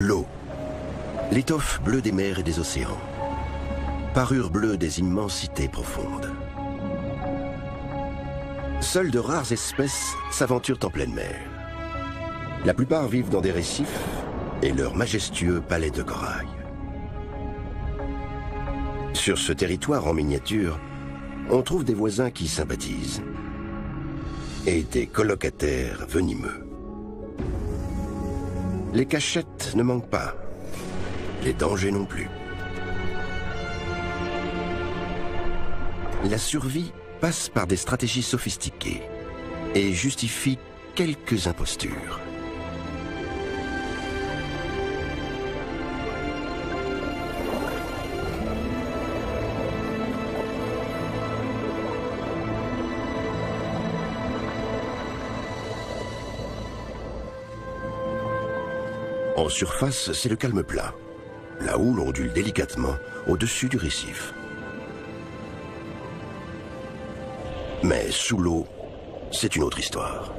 L'eau, l'étoffe bleue des mers et des océans, parure bleue des immensités profondes. Seules de rares espèces s'aventurent en pleine mer. La plupart vivent dans des récifs et leurs majestueux palais de corail. Sur ce territoire en miniature, on trouve des voisins qui sympathisent et des colocataires venimeux. Les cachettes ne manquent pas, les dangers non plus. La survie passe par des stratégies sophistiquées et justifie quelques impostures. En surface, c'est le calme plat. La houle ondule délicatement au-dessus du récif. Mais sous l'eau, c'est une autre histoire.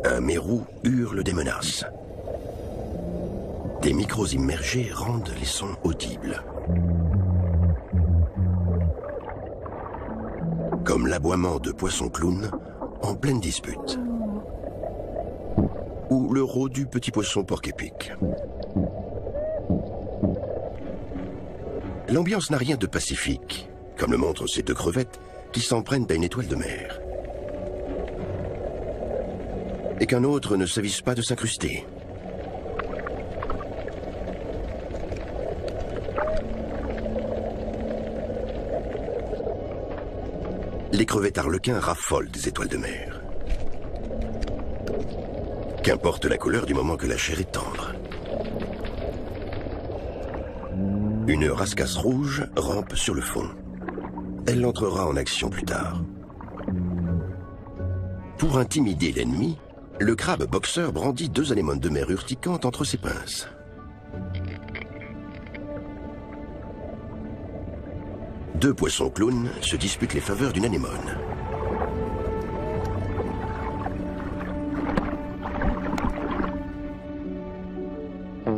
Un mérou hurle des menaces. Des micros immergés rendent les sons audibles. Comme l'aboiement de poissons clowns en pleine dispute. Ou le rôt du petit poisson porc-épic. L'ambiance n'a rien de pacifique, comme le montrent ces deux crevettes qui s'en prennent à une étoile de mer. Et qu'un autre ne s'avise pas de s'incruster. Les crevettes arlequins raffolent des étoiles de mer. Qu'importe la couleur du moment que la chair est tendre. Une rascasse rouge rampe sur le fond. Elle entrera en action plus tard. Pour intimider l'ennemi, le crabe boxeur brandit deux anémones de mer urticantes entre ses pinces. Deux poissons clowns se disputent les faveurs d'une anémone.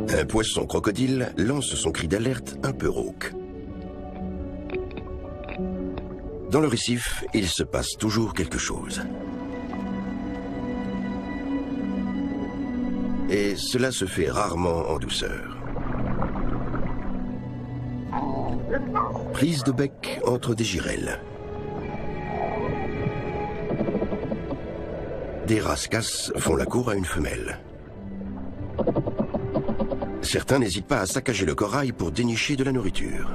Un poisson crocodile lance son cri d'alerte un peu rauque. Dans le récif, il se passe toujours quelque chose. Et cela se fait rarement en douceur. Prise de bec entre des girelles. Des rascasses font la cour à une femelle. Certains n'hésitent pas à saccager le corail pour dénicher de la nourriture.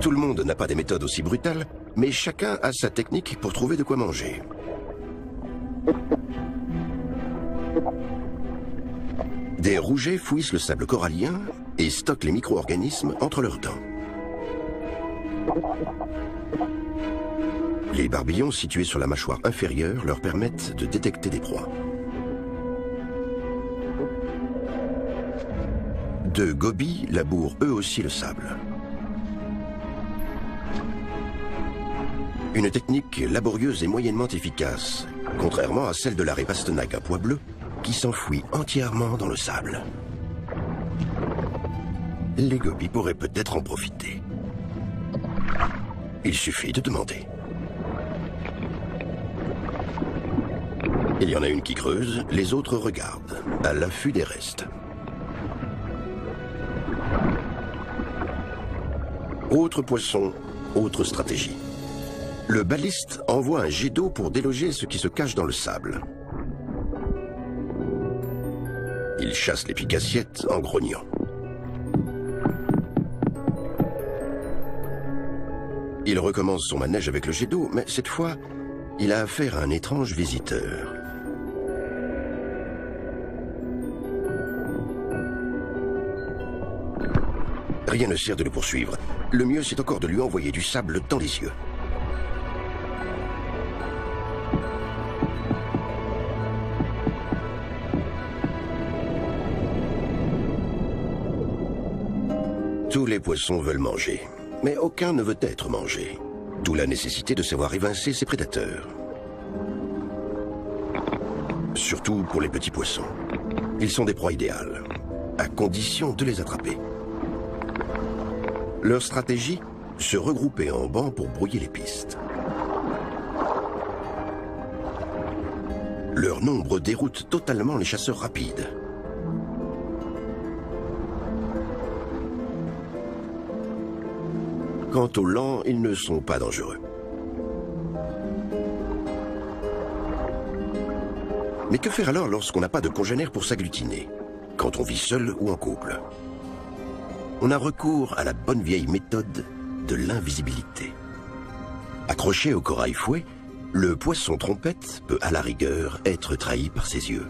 Tout le monde n'a pas des méthodes aussi brutales, mais chacun a sa technique pour trouver de quoi manger. Des rougets fouissent le sable corallien et stockent les micro-organismes entre leurs dents. Les barbillons situés sur la mâchoire inférieure leur permettent de détecter des proies. Deux gobies labourent eux aussi le sable. Une technique laborieuse et moyennement efficace, contrairement à celle de l'arrêt pastenaque à pois bleu, qui s'enfouit entièrement dans le sable. Les gobies pourraient peut-être en profiter. Il suffit de demander. Il y en a une qui creuse, les autres regardent, à l'affût des restes. Autre poisson, autre stratégie. Le baliste envoie un jet d'eau pour déloger ce qui se cache dans le sable. Il chasse les pique-assiettes en grognant. Il recommence son manège avec le jet d'eau, mais cette fois, il a affaire à un étrange visiteur. Rien ne sert de le poursuivre. Le mieux, c'est encore de lui envoyer du sable dans les yeux. Tous les poissons veulent manger, mais aucun ne veut être mangé. D'où la nécessité de savoir évincer ses prédateurs. Surtout pour les petits poissons. Ils sont des proies idéales, à condition de les attraper. Leur stratégie, se regrouper en bancs pour brouiller les pistes. Leur nombre déroute totalement les chasseurs rapides. Quant aux lents, ils ne sont pas dangereux. Mais que faire alors lorsqu'on n'a pas de congénères pour s'agglutiner, quand on vit seul ou en couple? On a recours à la bonne vieille méthode de l'invisibilité. Accroché au corail fouet, le poisson trompette peut à la rigueur être trahi par ses yeux.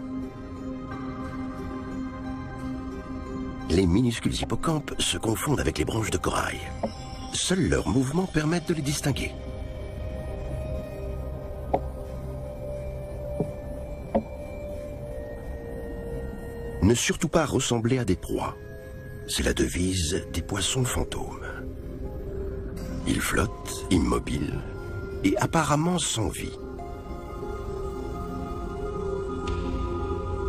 Les minuscules hippocampes se confondent avec les branches de corail. Seuls leurs mouvements permettent de les distinguer. Ne surtout pas ressembler à des proies. C'est la devise des poissons fantômes. Ils flottent, immobiles, et apparemment sans vie.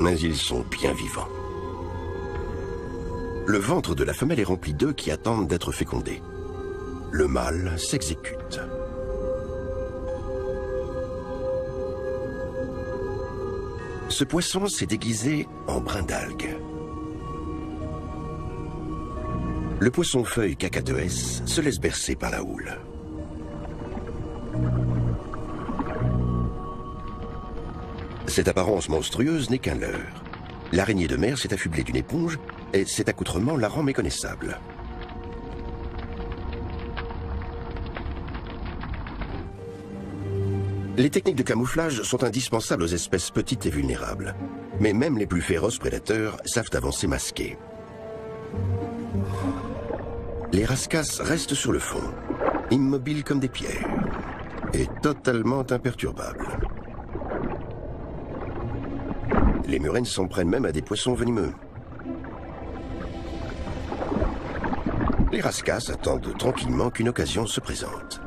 Mais ils sont bien vivants. Le ventre de la femelle est rempli d'œufs qui attendent d'être fécondés. Le mâle s'exécute. Ce poisson s'est déguisé en brin d'algue. Le poisson-feuille Cacatoès se laisse bercer par la houle. Cette apparence monstrueuse n'est qu'un leurre. L'araignée de mer s'est affublée d'une éponge et cet accoutrement la rend méconnaissable. Les techniques de camouflage sont indispensables aux espèces petites et vulnérables. Mais même les plus féroces prédateurs savent avancer masqués. Les rascasses restent sur le fond, immobiles comme des pierres, et totalement imperturbables. Les murènes s'en prennent même à des poissons venimeux. Les rascasses attendent tranquillement qu'une occasion se présente.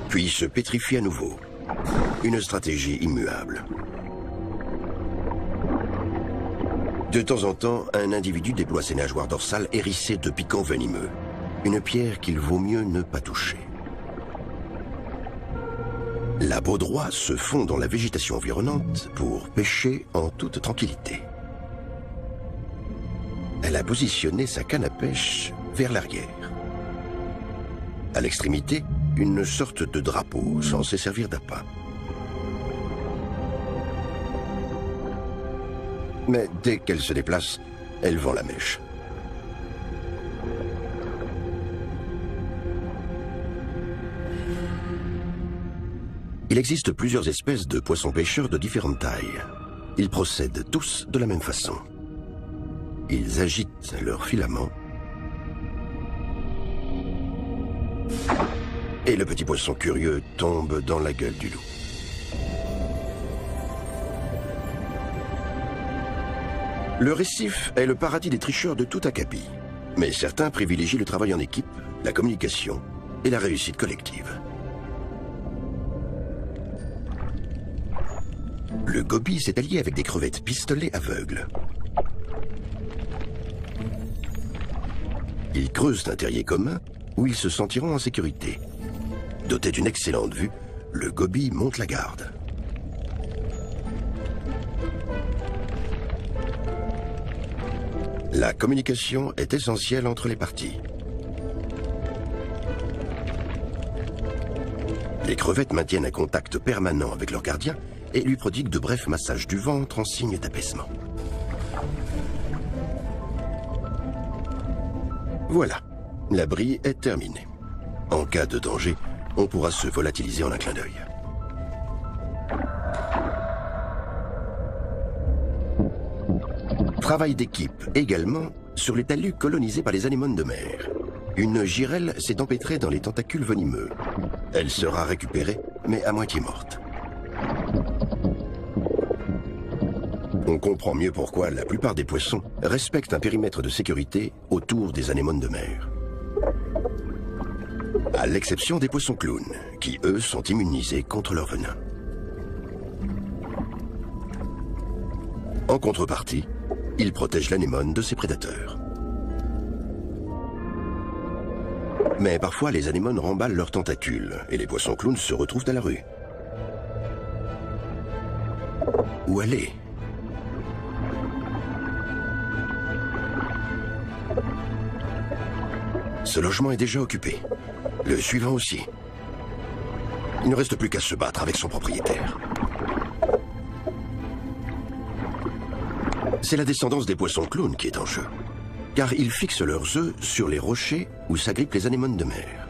Puis se pétrifient à nouveau. Une stratégie immuable. De temps en temps, un individu déploie ses nageoires dorsales hérissées de piquants venimeux. Une pierre qu'il vaut mieux ne pas toucher. La baudroie se fond dans la végétation environnante pour pêcher en toute tranquillité. Elle a positionné sa canne à pêche vers l'arrière. À l'extrémité, une sorte de drapeau censé servir d'appât. Mais dès qu'elle se déplace, elle vend la mèche. Il existe plusieurs espèces de poissons-pêcheurs de différentes tailles. Ils procèdent tous de la même façon. Ils agitent leurs filaments. Et le petit poisson curieux tombe dans la gueule du loup. Le récif est le paradis des tricheurs de tout acabit. Mais certains privilégient le travail en équipe, la communication et la réussite collective. Le goby s'est allié avec des crevettes pistolets aveugles. Ils creusent un terrier commun où ils se sentiront en sécurité. Doté d'une excellente vue, le goby monte la garde. La communication est essentielle entre les parties. Les crevettes maintiennent un contact permanent avec leur gardien et lui prodiguent de brefs massages du ventre en signe d'apaisement. Voilà, l'abri est terminé. En cas de danger, on pourra se volatiliser en un clin d'œil. Travail d'équipe également sur les talus colonisés par les anémones de mer. Une girelle s'est empêtrée dans les tentacules venimeux. Elle sera récupérée, mais à moitié morte. On comprend mieux pourquoi la plupart des poissons respectent un périmètre de sécurité autour des anémones de mer. À l'exception des poissons clowns, qui eux sont immunisés contre leur venin. En contrepartie, ils protègent l'anémone de ses prédateurs. Mais parfois, les anémones remballent leurs tentacules et les poissons clowns se retrouvent à la rue. Où aller? Ce logement est déjà occupé. Le suivant aussi. Il ne reste plus qu'à se battre avec son propriétaire. C'est la descendance des poissons clowns qui est en jeu. Car ils fixent leurs œufs sur les rochers où s'agrippent les anémones de mer.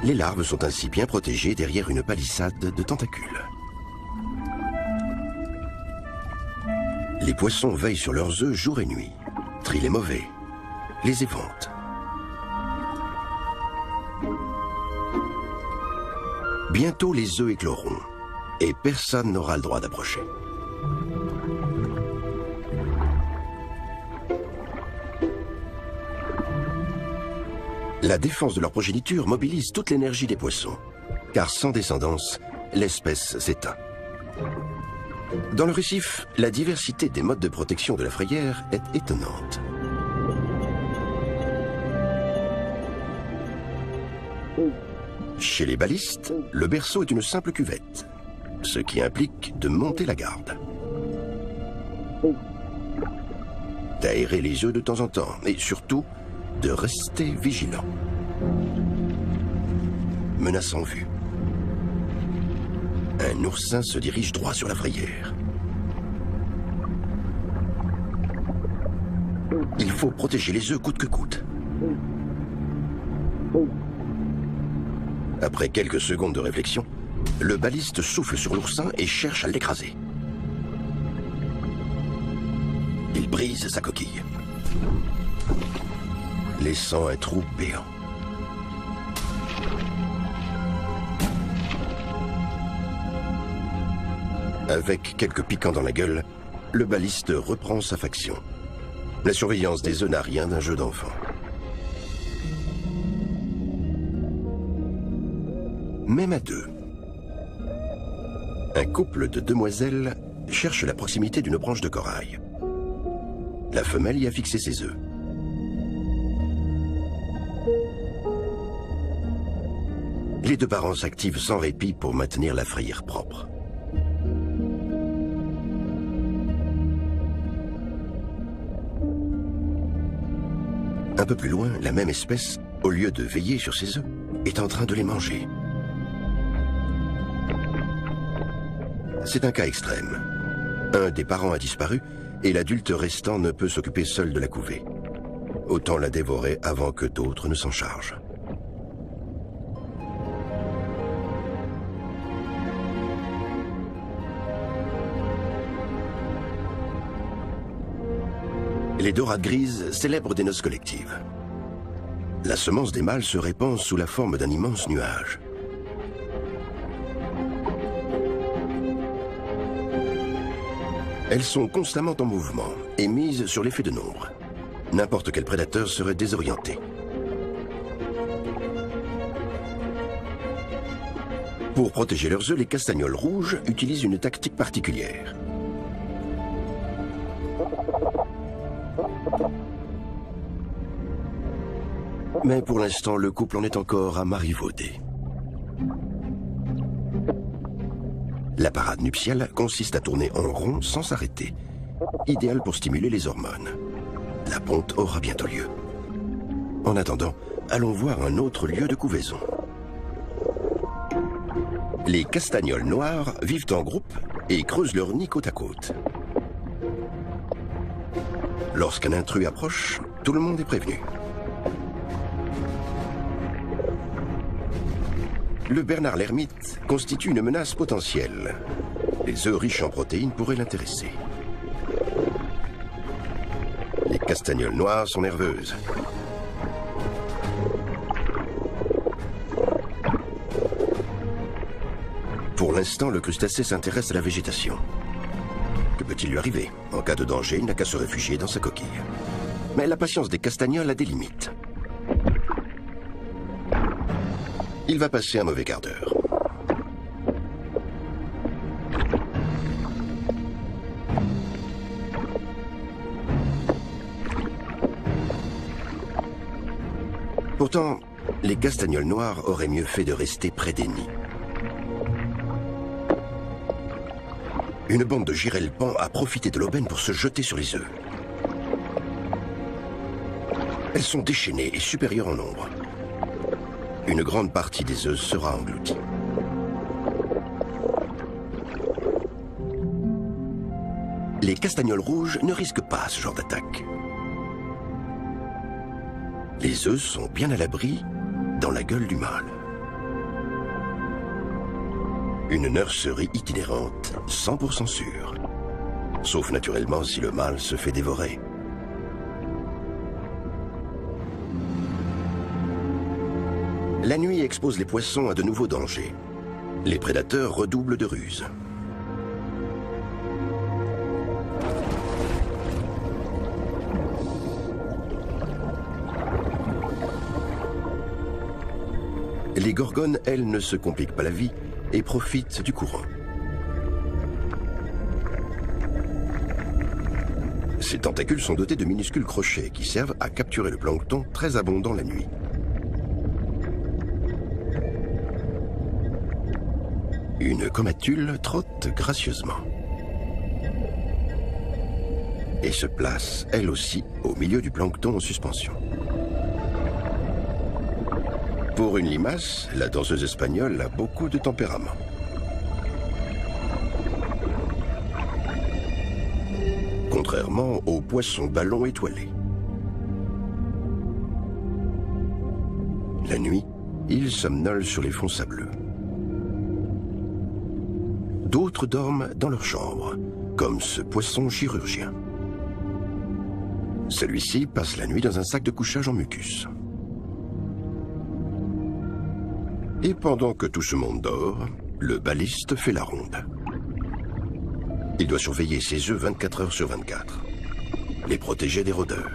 Les larves sont ainsi bien protégées derrière une palissade de tentacules. Les poissons veillent sur leurs œufs jour et nuit, trient les mauvais, les éventent. Bientôt les œufs écloront et personne n'aura le droit d'approcher. La défense de leur progéniture mobilise toute l'énergie des poissons, car sans descendance, l'espèce s'éteint. Dans le récif, la diversité des modes de protection de la frayère est étonnante. Chez les balistes, le berceau est une simple cuvette, ce qui implique de monter la garde. D'aérer les œufs de temps en temps, et surtout, de rester vigilant. Menace en vue. Un oursin se dirige droit sur la frayère. Il faut protéger les œufs coûte que coûte. Après quelques secondes de réflexion, le baliste souffle sur l'oursin et cherche à l'écraser. Il brise sa coquille, laissant un trou béant. Avec quelques piquants dans la gueule, le baliste reprend sa faction. La surveillance des œufs n'a rien d'un jeu d'enfant. Même à deux, un couple de demoiselles cherche la proximité d'une branche de corail. La femelle y a fixé ses œufs. Les deux parents s'activent sans répit pour maintenir la frayère propre. Un peu plus loin, la même espèce, au lieu de veiller sur ses œufs, est en train de les manger. C'est un cas extrême. Un des parents a disparu et l'adulte restant ne peut s'occuper seul de la couvée. Autant la dévorer avant que d'autres ne s'en chargent. Les dorades grises célèbrent des noces collectives. La semence des mâles se répand sous la forme d'un immense nuage. Elles sont constamment en mouvement et mises sur l'effet de nombre. N'importe quel prédateur serait désorienté. Pour protéger leurs œufs, les castagnols rouges utilisent une tactique particulière. Mais pour l'instant, le couple en est encore à marivauder. La parade nuptiale consiste à tourner en rond sans s'arrêter, idéal pour stimuler les hormones. La ponte aura bientôt lieu. En attendant, allons voir un autre lieu de couvaison. Les castagnols noirs vivent en groupe et creusent leur nid côte à côte. Lorsqu'un intrus approche, tout le monde est prévenu. Le Bernard l'ermite constitue une menace potentielle. Les œufs riches en protéines pourraient l'intéresser. Les castagnols noirs sont nerveuses. Pour l'instant, le crustacé s'intéresse à la végétation. Que peut-il lui arriver? En cas de danger, il n'a qu'à se réfugier dans sa coquille. Mais la patience des castagnols a des limites. il va passer un mauvais quart d'heure. Pourtant, les castagnols noirs auraient mieux fait de rester près des nids. Une bande de girelpans a profité de l'aubaine pour se jeter sur les œufs. Elles sont déchaînées et supérieures en nombre. Une grande partie des œufs sera engloutie. Les castagnols rouges ne risquent pas ce genre d'attaque. Les œufs sont bien à l'abri dans la gueule du mâle. Une nurserie itinérante, 100% sûre. Sauf naturellement si le mâle se fait dévorer. La nuit expose les poissons à de nouveaux dangers. Les prédateurs redoublent de ruses. Les gorgones, elles, ne se compliquent pas la vie et profitent du courant. Ces tentacules sont dotés de minuscules crochets qui servent à capturer le plancton très abondant la nuit. Une comatule trotte gracieusement et se place, elle aussi, au milieu du plancton en suspension. Pour une limace, la danseuse espagnole a beaucoup de tempérament. Contrairement aux poissons ballons étoilés. La nuit, ils somnolent sur les fonds sableux. D'autres dorment dans leur chambre, comme ce poisson chirurgien. Celui-ci passe la nuit dans un sac de couchage en mucus. Et pendant que tout ce monde dort, le baliste fait la ronde. Il doit surveiller ses œufs 24 heures sur 24, les protéger des rôdeurs.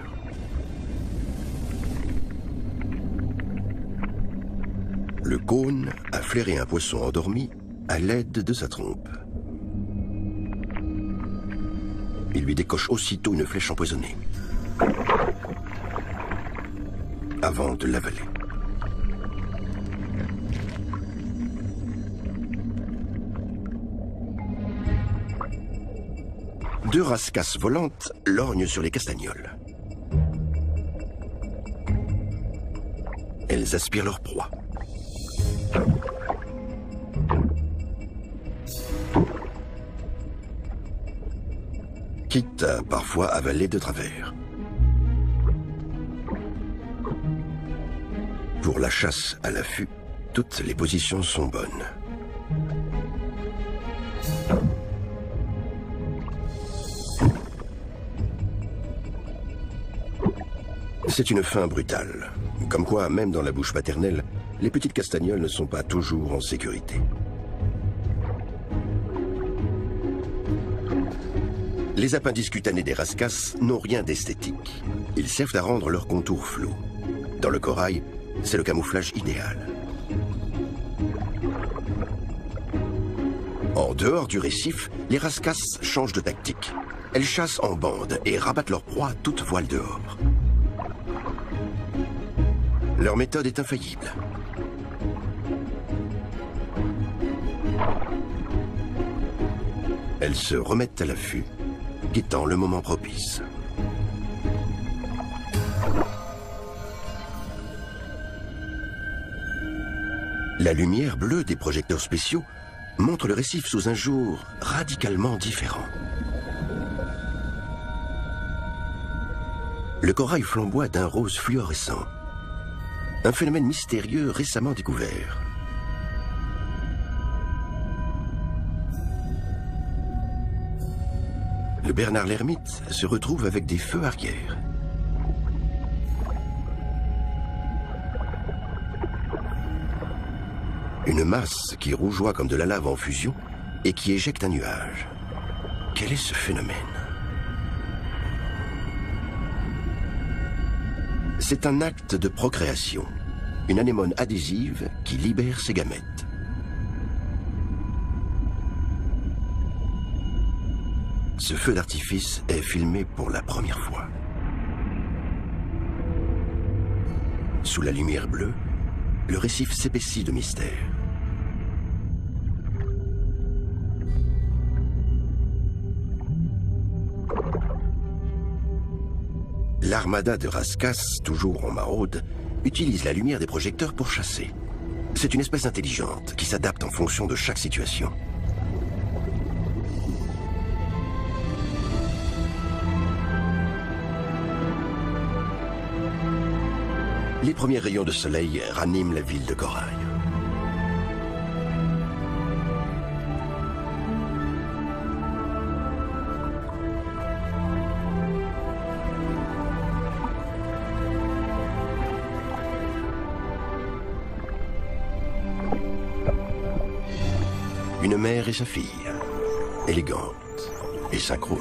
Le cône a flairé un poisson endormi à l'aide de sa trompe. Il lui décoche aussitôt une flèche empoisonnée, avant de l'avaler. Deux rascasses volantes lorgnent sur les castagnols. Elles aspirent leur proie. Quitte à parfois avaler de travers. Pour la chasse à l'affût, toutes les positions sont bonnes. C'est une fin brutale. Comme quoi, même dans la bouche paternelle, les petites castagnols ne sont pas toujours en sécurité. Les appendices cutanés des rascasses n'ont rien d'esthétique. Ils servent à rendre leur contour flou. Dans le corail, c'est le camouflage idéal. En dehors du récif, les rascasses changent de tactique. Elles chassent en bande et rabattent leur proie à toute voile dehors. Leur méthode est infaillible. Elles se remettent à l'affût, guettant le moment propice. La lumière bleue des projecteurs spéciaux montre le récif sous un jour radicalement différent. Le corail flamboie d'un rose fluorescent. Un phénomène mystérieux récemment découvert. Le Bernard l'ermite se retrouve avec des feux arrière. Une masse qui rougeoie comme de la lave en fusion et qui éjecte un nuage. Quel est ce phénomène? C'est un acte de procréation. une anémone adhésive qui libère ses gamètes. Ce feu d'artifice est filmé pour la première fois. Sous la lumière bleue, le récif s'épaissit de mystère. L'armada de Raskas, toujours en maraude, utilise la lumière des projecteurs pour chasser. C'est une espèce intelligente qui s'adapte en fonction de chaque situation. Les premiers rayons de soleil raniment la ville de Corail. Une mère et sa fille, élégantes et synchrone.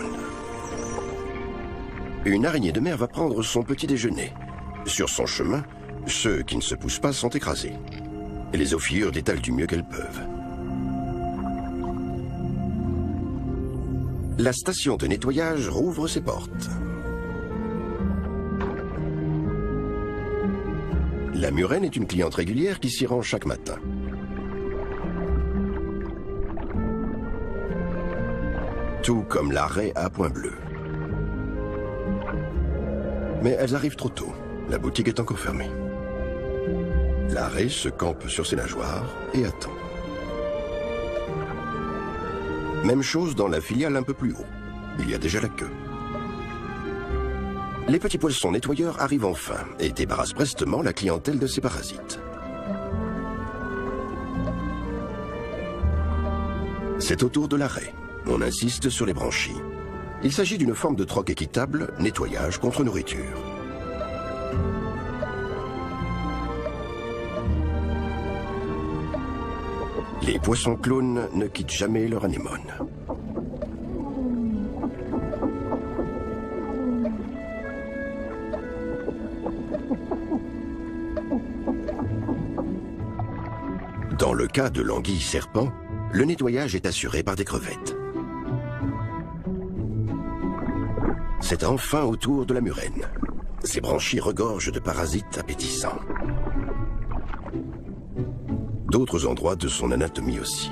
Une araignée de mer va prendre son petit déjeuner. Sur son chemin, ceux qui ne se poussent pas sont écrasés. Et les ophiures détalent du mieux qu'elles peuvent. La station de nettoyage rouvre ses portes. La murène est une cliente régulière qui s'y rend chaque matin. Tout comme la raie à point bleu. Mais elles arrivent trop tôt. La boutique est encore fermée. La raie se campe sur ses nageoires et attend. Même chose dans la filiale un peu plus haut. Il y a déjà la queue. Les petits poissons nettoyeurs arrivent enfin et débarrassent prestement la clientèle de ces parasites. C'est au tour de la raie. On insiste sur les branchies. Il s'agit d'une forme de troc équitable, nettoyage contre nourriture. Les poissons clowns ne quittent jamais leur anémone. Dans le cas de l'anguille serpent, le nettoyage est assuré par des crevettes. C'est enfin au tour de la murène. Ses branchies regorgent de parasites appétissants. D'autres endroits de son anatomie aussi.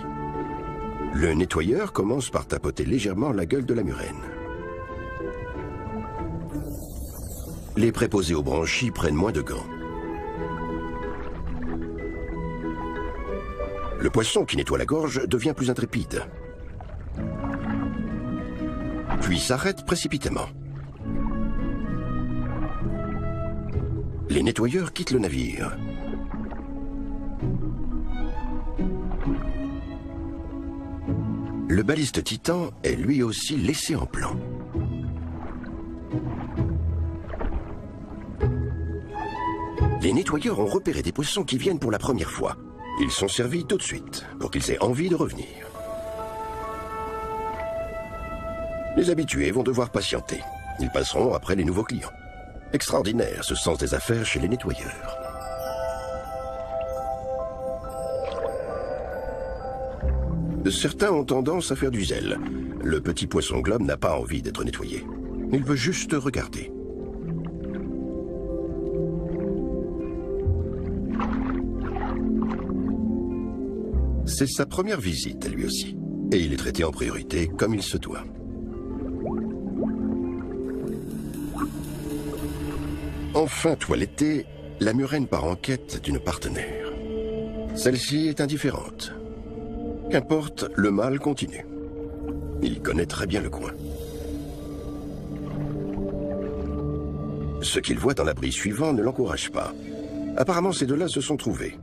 Le nettoyeur commence par tapoter légèrement la gueule de la murène. Les préposés aux branchies prennent moins de gants. Le poisson qui nettoie la gorge devient plus intrépide. Puis s'arrête précipitamment. Les nettoyeurs quittent le navire. Le baliste Titan est lui aussi laissé en plan. Les nettoyeurs ont repéré des poissons qui viennent pour la première fois. Ils sont servis tout de suite, pour qu'ils aient envie de revenir. Les habitués vont devoir patienter. Ils passeront après les nouveaux clients. Extraordinaire ce sens des affaires chez les nettoyeurs. Certains ont tendance à faire du zèle. Le petit poisson globe n'a pas envie d'être nettoyé. Il veut juste regarder. C'est sa première visite, lui aussi. Et il est traité en priorité comme il se doit. Enfin toilettée, la murène part en quête d'une partenaire. Celle-ci est indifférente. Qu'importe, le mâle continue. Il connaît très bien le coin. Ce qu'il voit dans l'abri suivant ne l'encourage pas. Apparemment, ces deux-là se sont trouvés.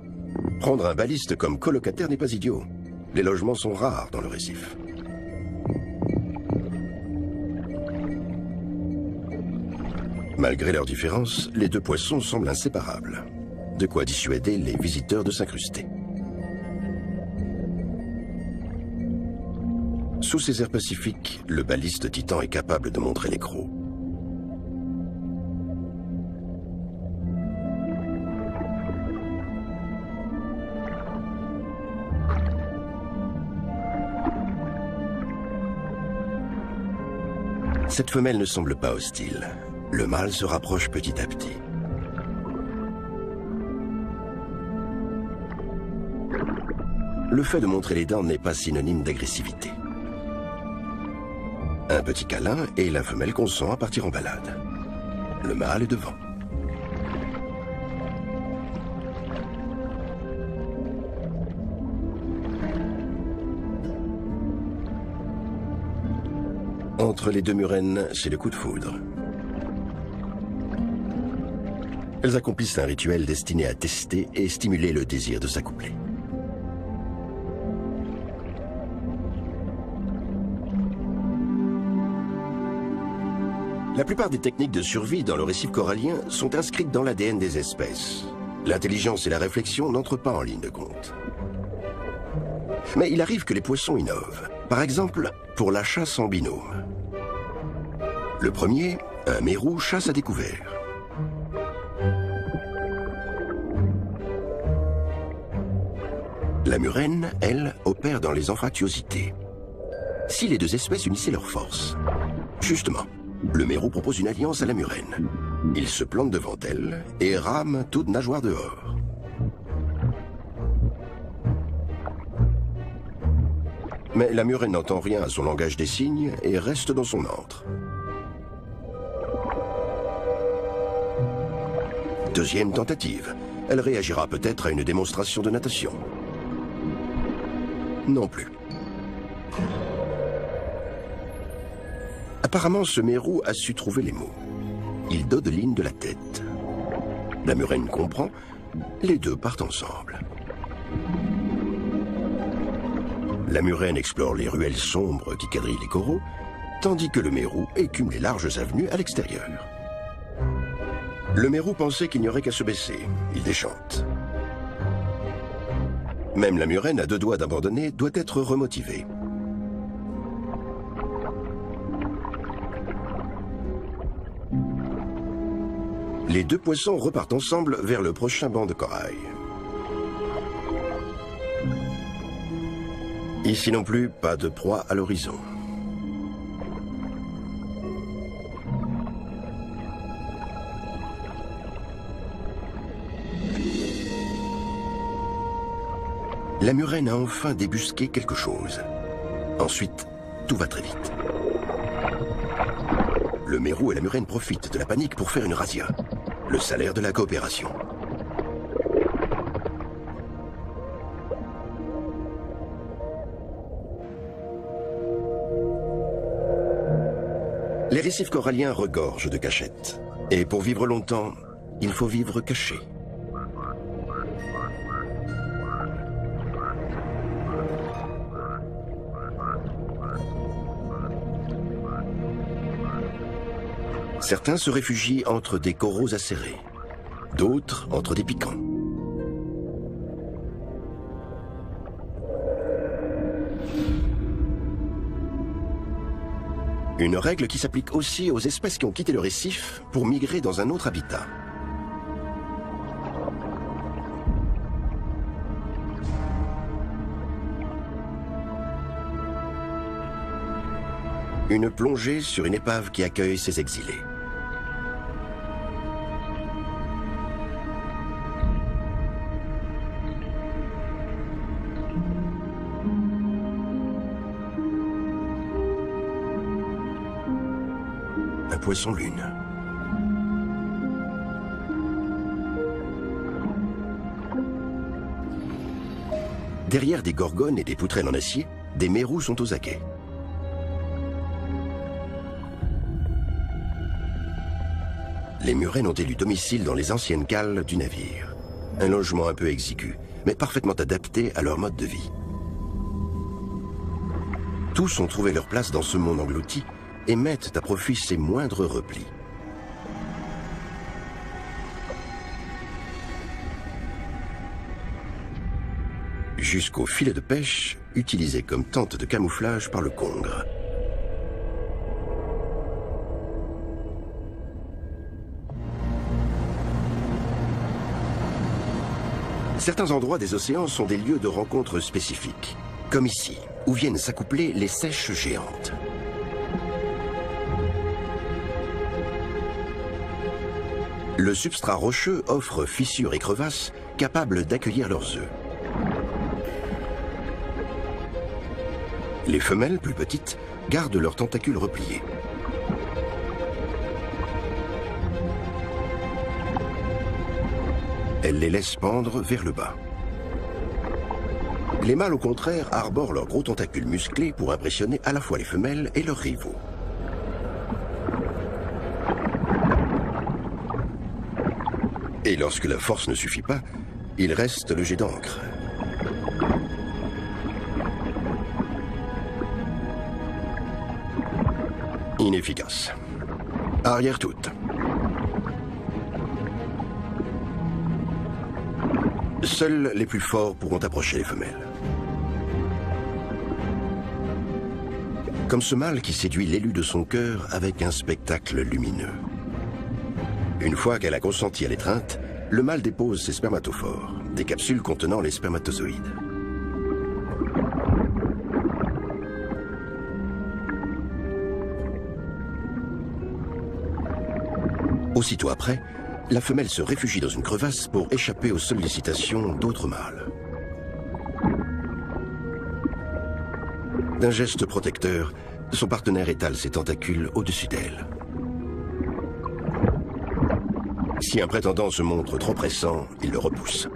Prendre un baliste comme colocataire n'est pas idiot. Les logements sont rares dans le récif. Malgré leurs différences, les deux poissons semblent inséparables. De quoi dissuader les visiteurs de s'incruster. Sous ces airs pacifiques, le baliste Titan est capable de montrer les crocs. Cette femelle ne semble pas hostile. Le mâle se rapproche petit à petit. Le fait de montrer les dents n'est pas synonyme d'agressivité. Un petit câlin et la femelle consent à partir en balade. Le mâle est devant. Entre les deux murènes, c'est le coup de foudre. Elles accomplissent un rituel destiné à tester et stimuler le désir de s'accoupler. La plupart des techniques de survie dans le récif corallien sont inscrites dans l'ADN des espèces. L'intelligence et la réflexion n'entrent pas en ligne de compte. Mais il arrive que les poissons innovent. Par exemple, pour la chasse en binôme. Le premier, un mérou, chasse à découvert. La murène, elle, opère dans les anfractuosités. Si les deux espèces unissaient leurs forces. Justement, le mérou propose une alliance à la murène. Il se plante devant elle et rame toute nageoire dehors. Mais la murène n'entend rien à son langage des signes et reste dans son antre. Deuxième tentative. Elle réagira peut-être à une démonstration de natation. Non plus. Apparemment, ce mérou a su trouver les mots. Il dodeline de la tête. La murène comprend. Les deux partent ensemble. La murène explore les ruelles sombres qui quadrillent les coraux, tandis que le mérou écume les larges avenues à l'extérieur. Le mérou pensait qu'il n'y aurait qu'à se baisser. Il déchante. Même la murène, à deux doigts d'abandonner, doit être remotivée. Les deux poissons repartent ensemble vers le prochain banc de corail. Ici non plus, pas de proie à l'horizon. La murène a enfin débusqué quelque chose. Ensuite, tout va très vite. Le mérou et la murène profitent de la panique pour faire une razzia. Le salaire de la coopération. Les récifs coralliens regorgent de cachettes. Et pour vivre longtemps, il faut vivre caché. Certains se réfugient entre des coraux acérés, d'autres entre des piquants. Une règle qui s'applique aussi aux espèces qui ont quitté le récif pour migrer dans un autre habitat. Une plongée sur une épave qui accueille ces exilés. Un poisson-lune. Derrière des gorgones et des poutrelles en acier, des mérous sont aux aguets. Les murènes ont élu domicile dans les anciennes cales du navire. Un logement un peu exigu, mais parfaitement adapté à leur mode de vie. Tous ont trouvé leur place dans ce monde englouti et mettent à profit ses moindres replis. Jusqu'au filet de pêche, utilisé comme tente de camouflage par le congre. Certains endroits des océans sont des lieux de rencontres spécifiques, comme ici, où viennent s'accoupler les seiches géantes. Le substrat rocheux offre fissures et crevasses capables d'accueillir leurs œufs. Les femelles, plus petites, gardent leurs tentacules repliés. Elles les laissent pendre vers le bas. Les mâles, au contraire, arborent leurs gros tentacules musclés pour impressionner à la fois les femelles et leurs rivaux. Et lorsque la force ne suffit pas, il reste le jet d'encre. Inefficace. Arrière toute. Seuls les plus forts pourront approcher les femelles. Comme ce mâle qui séduit l'élu de son cœur avec un spectacle lumineux. Une fois qu'elle a consenti à l'étreinte, le mâle dépose ses spermatophores, des capsules contenant les spermatozoïdes. Aussitôt après, la femelle se réfugie dans une crevasse pour échapper aux sollicitations d'autres mâles. D'un geste protecteur, son partenaire étale ses tentacules au-dessus d'elle. Si un prétendant se montre trop pressant, il le repousse.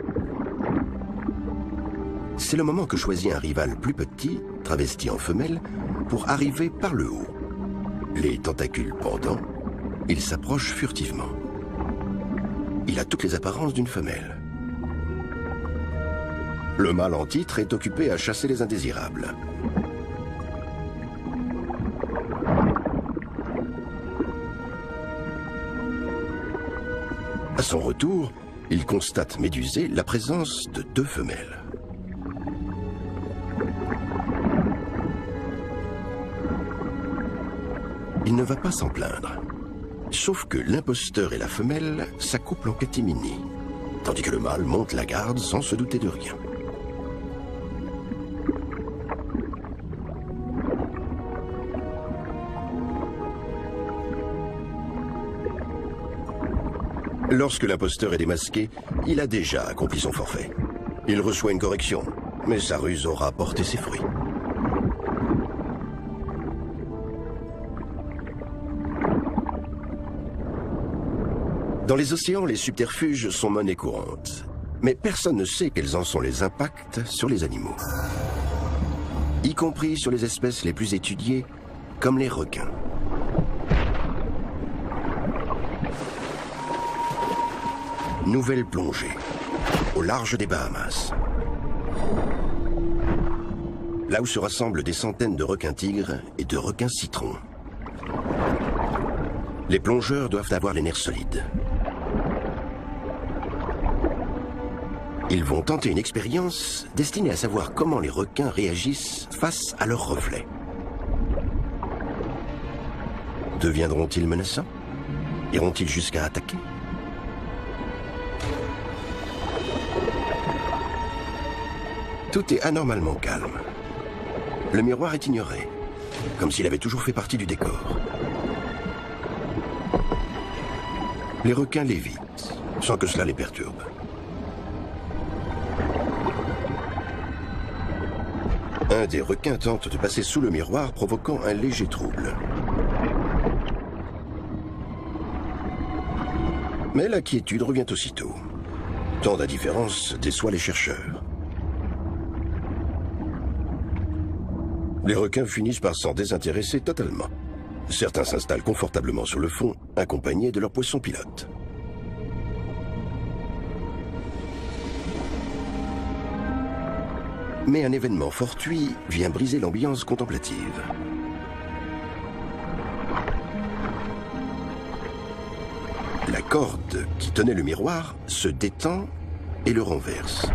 C'est le moment que choisit un rival plus petit, travesti en femelle, pour arriver par le haut. Les tentacules pendants, il s'approche furtivement. Il a toutes les apparences d'une femelle. Le mâle en titre est occupé à chasser les indésirables. À son retour, il constate médusé la présence de deux femelles. Il ne va pas s'en plaindre. Sauf que l'imposteur et la femelle s'accouplent en catimini, tandis que le mâle monte la garde sans se douter de rien. Lorsque l'imposteur est démasqué, il a déjà accompli son forfait. Il reçoit une correction, mais sa ruse aura porté ses fruits. Dans les océans, les subterfuges sont monnaie courante. Mais personne ne sait quels en sont les impacts sur les animaux. Y compris sur les espèces les plus étudiées, comme les requins. Nouvelle plongée, au large des Bahamas. Là où se rassemblent des centaines de requins-tigres et de requins-citrons. Les plongeurs doivent avoir les nerfs solides. Ils vont tenter une expérience destinée à savoir comment les requins réagissent face à leurs reflets. Deviendront-ils menaçants? Iront-ils jusqu'à attaquer? Tout est anormalement calme. Le miroir est ignoré, comme s'il avait toujours fait partie du décor. Les requins l'évitent, sans que cela les perturbe. Un des requins tente de passer sous le miroir, provoquant un léger trouble. Mais la quiétude revient aussitôt. Tant d'indifférence déçoit les chercheurs. Les requins finissent par s'en désintéresser totalement. Certains s'installent confortablement sur le fond, accompagnés de leurs poissons pilotes. Mais un événement fortuit vient briser l'ambiance contemplative. La corde qui tenait le miroir se détend et le renverse.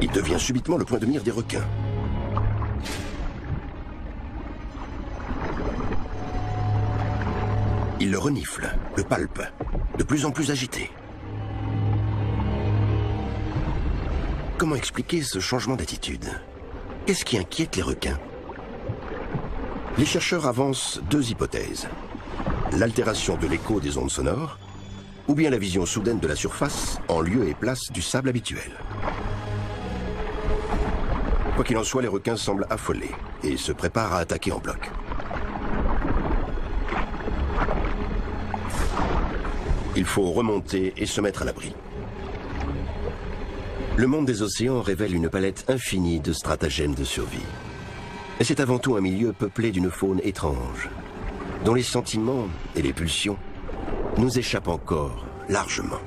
Il devient subitement le point de mire des requins. Il le renifle, le palpe, de plus en plus agité. Comment expliquer ce changement d'attitude? Qu'est-ce qui inquiète les requins? Les chercheurs avancent deux hypothèses. L'altération de l'écho des ondes sonores ou bien la vision soudaine de la surface en lieu et place du sable habituel. Quoi qu'il en soit, les requins semblent affolés et se préparent à attaquer en bloc. Il faut remonter et se mettre à l'abri. Le monde des océans révèle une palette infinie de stratagèmes de survie. Et c'est avant tout un milieu peuplé d'une faune étrange, dont les sentiments et les pulsions nous échappent encore largement.